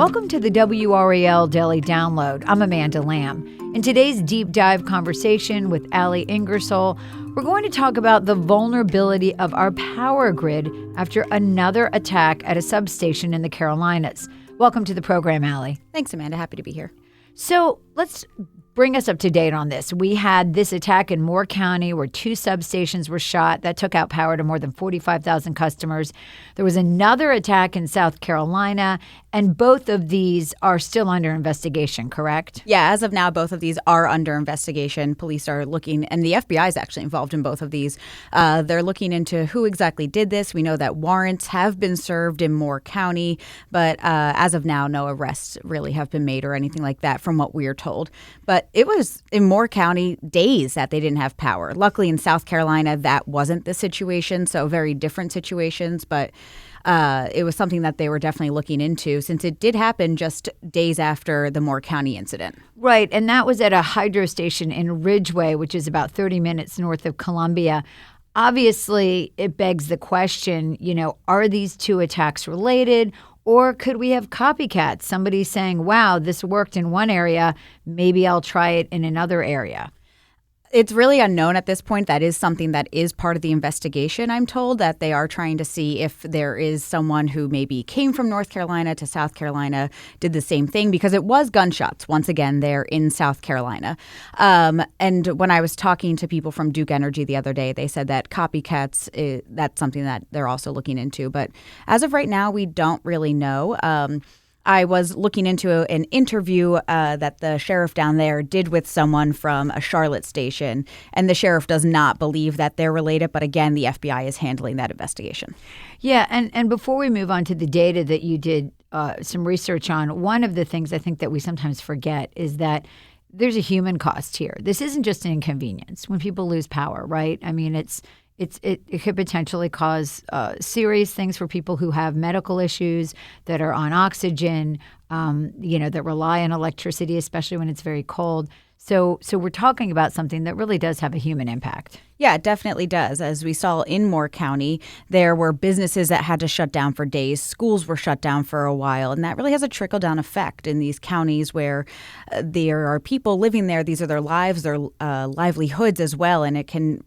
Welcome to the WRAL Daily Download. I'm Amanda Lamb. In today's deep dive conversation with Allie Ingersoll, we're going to talk about the vulnerability of our power grid after another attack at a substation in the Carolinas. Welcome to the program, Allie. Thanks, Amanda. Happy to be here. So let's bring us up to date on this. We had this attack in Moore County where 2 substations were shot. That took out power to more than 45,000 customers. There was another attack in South Carolina, and both of these are still under investigation, correct? Yeah, as of now, both of these are under investigation. Police are looking, and the FBI is actually involved in both of these. They're looking into who exactly did this. We know that warrants have been served in Moore County, but as of now, no arrests really have been made or anything like that from what we are told. But it was in Moore County days that they didn't have power. Luckily, in South Carolina, that wasn't the situation, so very different situations. But it was something that they were definitely looking into since it did happen just days after the Moore County incident. Right, and that was at a hydro station in Ridgeway, which is about 30 minutes north of Columbia. Obviously, it begs the question, are these 2 attacks related? Or could we have copycats? Somebody saying, wow, this worked in one area, maybe I'll try it in another area. It's really unknown at this point. That is something that is part of the investigation, I'm told, that they are trying to see if there is someone who maybe came from North Carolina to South Carolina, did the same thing, because it was gunshots, once again, there in South Carolina. And when I was talking to people from Duke Energy the other day, they said that copycats, that's something that they're also looking into. But as of right now, we don't really know. I was looking into an interview that the sheriff down there did with someone from a Charlotte station, and the sheriff does not believe that they're related. But again, the FBI is handling that investigation. Yeah, and before we move on to the data that you did some research on, one of the things I think that we sometimes forget is that there's a human cost here. This isn't just an inconvenience when people lose power, right? I mean, it could potentially cause serious things for people who have medical issues, that are on oxygen, that rely on electricity, especially when it's very cold. So we're talking about something that really does have a human impact. Yeah, it definitely does. As we saw in Moore County, there were businesses that had to shut down for days. Schools were shut down for a while. And that really has a trickle-down effect in these counties where there are people living there. These are their lives, their livelihoods as well. And it can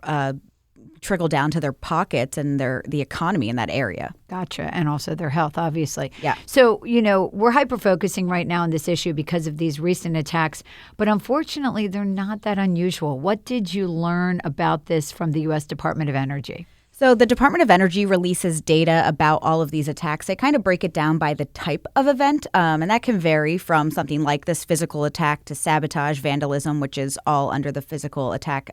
trickle down to their pockets and the economy in that area. Gotcha. And also their health, obviously. Yeah. So, we're hyper-focusing right now on this issue because of these recent attacks, but unfortunately, they're not that unusual. What did you learn about this from the U.S. Department of Energy? So the Department of Energy releases data about all of these attacks. They kind of break it down by the type of event, and that can vary from something like this physical attack to sabotage, vandalism, which is all under the physical attack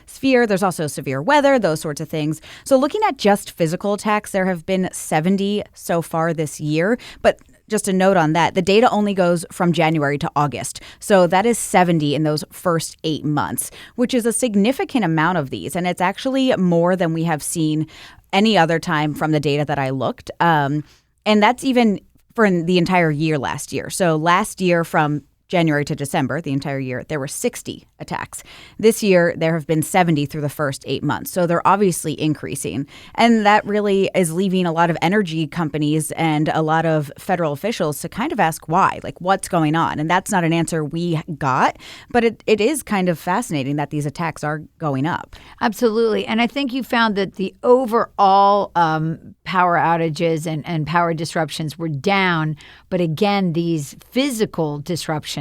sphere. There's also severe weather, those sorts of things. So looking at just physical attacks, there have been 70 so far this year, but just a note on that, the data only goes from January to August. So that is 70 in those first 8 months, which is a significant amount of these. And it's actually more than we have seen any other time from the data that I looked. And that's even for the entire year last year. So last year from January to December, the entire year, there were 60 attacks. This year, there have been 70 through the first 8 months. So they're obviously increasing. And that really is leaving a lot of energy companies and a lot of federal officials to kind of ask why, like what's going on. And that's not an answer we got, but it is kind of fascinating that these attacks are going up. Absolutely. And I think you found that the overall power outages and power disruptions were down. But again, these physical disruptions,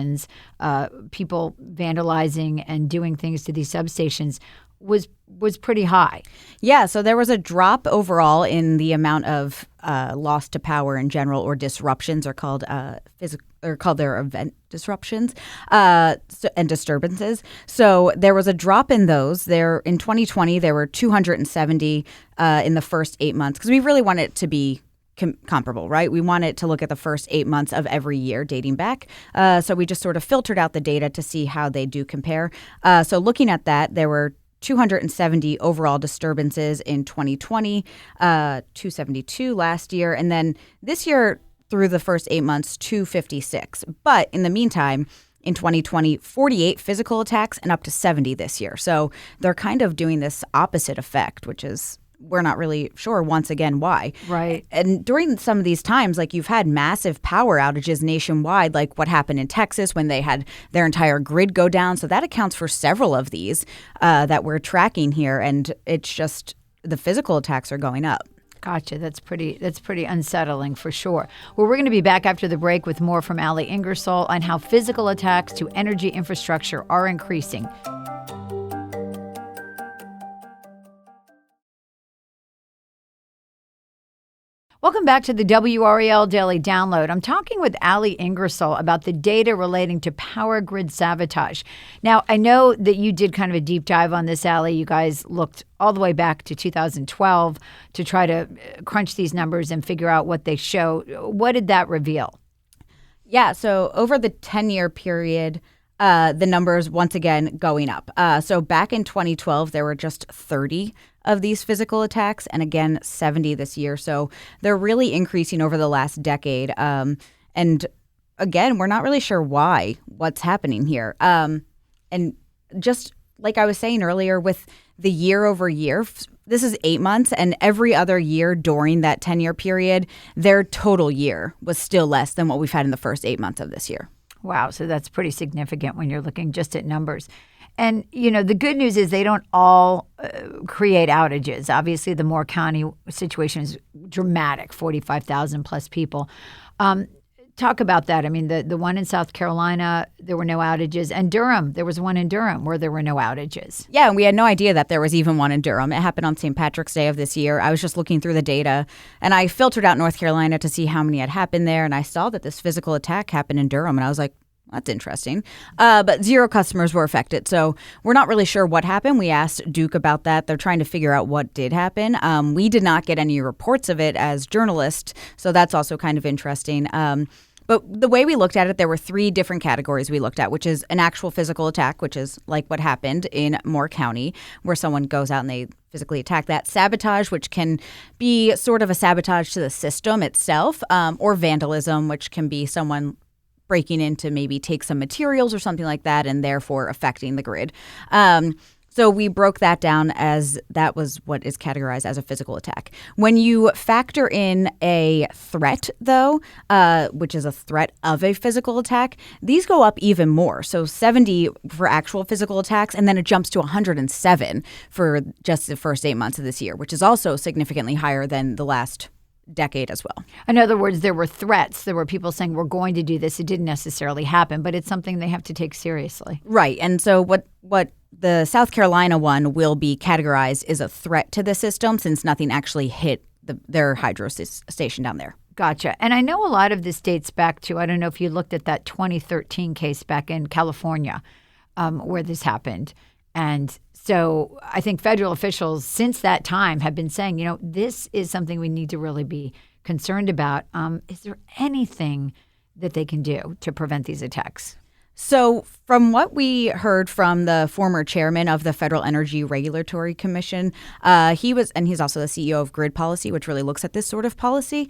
people vandalizing and doing things to these substations, was pretty high. Yeah, so there was a drop overall in the amount of loss to power in general, or disruptions are called their event disruptions and disturbances. So there was a drop in those. There in 2020, there were 270 in the first 8 months, because we really want it to be comparable, right? We want it to look at the first 8 months of every year dating back. So we just sort of filtered out the data to see how they do compare. So looking at that, there were 270 overall disturbances in 2020, 272 last year. And then this year, through the first 8 months, 256. But in the meantime, in 2020, 48 physical attacks and up to 70 this year. So they're kind of doing this opposite effect, which is we're not really sure, once again, why. Right. And during some of these times, like you've had massive power outages nationwide, like what happened in Texas when they had their entire grid go down. So that accounts for several of these that we're tracking here. And it's just the physical attacks are going up. Gotcha. That's pretty unsettling for sure. Well, we're going to be back after the break with more from Ali Ingersoll on how physical attacks to energy infrastructure are increasing. Welcome back to the WRAL Daily Download. I'm talking with Ali Ingersoll about the data relating to power grid sabotage. Now, I know that you did kind of a deep dive on this, Ali. You guys looked all the way back to 2012 to try to crunch these numbers and figure out what they show. What did that reveal? Yeah, so over the 10-year period, the numbers once again going up. So back in 2012, there were just 30 of these physical attacks, and again, 70 this year. So they're really increasing over the last decade. And again, we're not really sure what's happening here. And just like I was saying earlier, with the year over year, this is 8 months, and every other year during that 10-year period, their total year was still less than what we've had in the first 8 months of this year. Wow. So that's pretty significant when you're looking just at numbers. And, the good news is they don't all create outages. Obviously, the Moore County situation is dramatic, 45,000 plus people. Talk about that. I mean, the one in South Carolina, there were no outages. And Durham, there was one in Durham where there were no outages. Yeah, and we had no idea that there was even one in Durham. It happened on St. Patrick's Day of this year. I was just looking through the data, and I filtered out North Carolina to see how many had happened there. And I saw that this physical attack happened in Durham, and I was like, that's interesting. But 0 customers were affected. So we're not really sure what happened. We asked Duke about that. They're trying to figure out what did happen. We did not get any reports of it as journalists. So that's also kind of interesting. But the way we looked at it, there were 3 different categories we looked at, which is an actual physical attack, which is like what happened in Moore County, where someone goes out and they physically attack that. Sabotage, which can be sort of a sabotage to the system itself, or vandalism, which can be someone breaking in to maybe take some materials or something like that and therefore affecting the grid. So we broke that down as that was what is categorized as a physical attack. When you factor in a threat, though, which is a threat of a physical attack, these go up even more. So 70 for actual physical attacks, and then it jumps to 107 for just the first 8 months of this year, which is also significantly higher than the last decade as well. In other words, there were threats. There were people saying, we're going to do this. It didn't necessarily happen, but it's something they have to take seriously. Right. And so what the South Carolina one will be categorized is a threat to the system since nothing actually hit their hydro station down there. Gotcha. And I know a lot of this dates back to, I don't know if you looked at that 2013 case back in California where this happened. And so I think federal officials since that time have been saying, this is something we need to really be concerned about. Is there anything that they can do to prevent these attacks? So from what we heard from the former chairman of the Federal Energy Regulatory Commission, he's also the CEO of Grid Policy, which really looks at this sort of policy.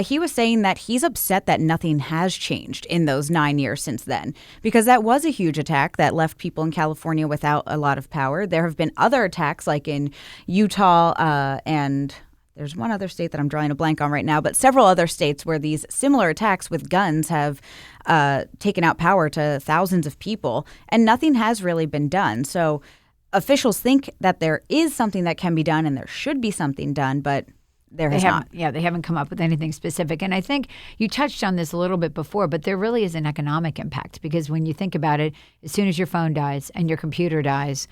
He was saying that he's upset that nothing has changed in those 9 years since then, because that was a huge attack that left people in California without a lot of power. There have been other attacks like in Utah and there's one other state that I'm drawing a blank on right now, but several other states where these similar attacks with guns have taken out power to thousands of people, and nothing has really been done. So officials think that there is something that can be done and there should be something done, but there has not. Yeah, they haven't come up with anything specific. And I think you touched on this a little bit before, but there really is an economic impact because when you think about it, as soon as your phone dies and your computer dies,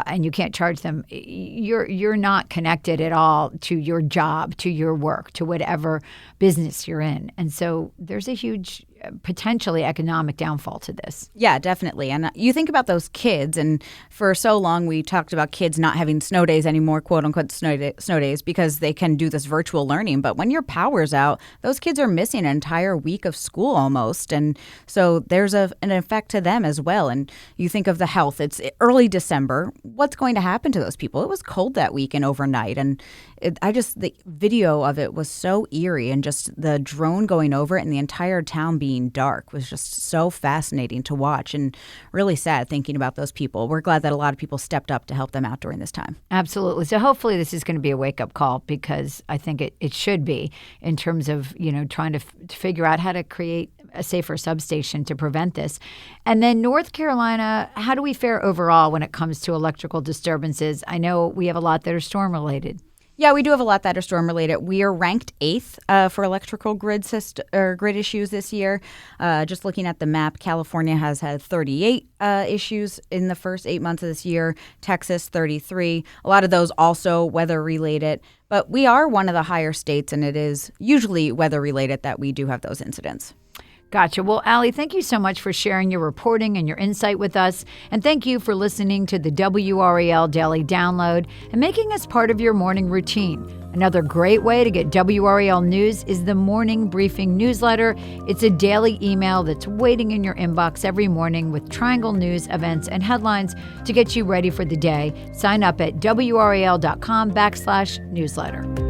and you can't charge them, you're not connected at all to your job, to your work, to whatever business you're in. And so there's a huge potentially economic downfall to this. Yeah, definitely. And you think about those kids, and for so long we talked about kids not having snow days anymore, quote unquote snow days, because they can do this virtual learning. But when your power's out, those kids are missing an entire week of school almost. And so there's an effect to them as well. And you think of the health. It's early December. What's going to happen to those people? It was cold that week and overnight. And The video of it was so eerie, and just the drone going over it and the entire town being dark was just so fascinating to watch, and really sad thinking about those people. We're glad that a lot of people stepped up to help them out during this time. Absolutely. So hopefully this is going to be a wake-up call, because I think it should be, in terms of, trying to figure out how to create a safer substation to prevent this. And then North Carolina, how do we fare overall when it comes to electrical disturbances? I know we have a lot that are storm-related. Yeah, we do have a lot that are storm-related. We are ranked 8th for electrical grid issues this year. Just looking at the map, California has had 38 issues in the first 8 months of this year. Texas, 33. A lot of those also weather-related. But we are one of the higher states, and it is usually weather-related that we do have those incidents. Gotcha. Well, Allie, thank you so much for sharing your reporting and your insight with us. And thank you for listening to the WRAL Daily Download and making us part of your morning routine. Another great way to get WRAL news is the Morning Briefing newsletter. It's a daily email that's waiting in your inbox every morning with Triangle news, events, and headlines to get you ready for the day. Sign up at WRAL.com/newsletter.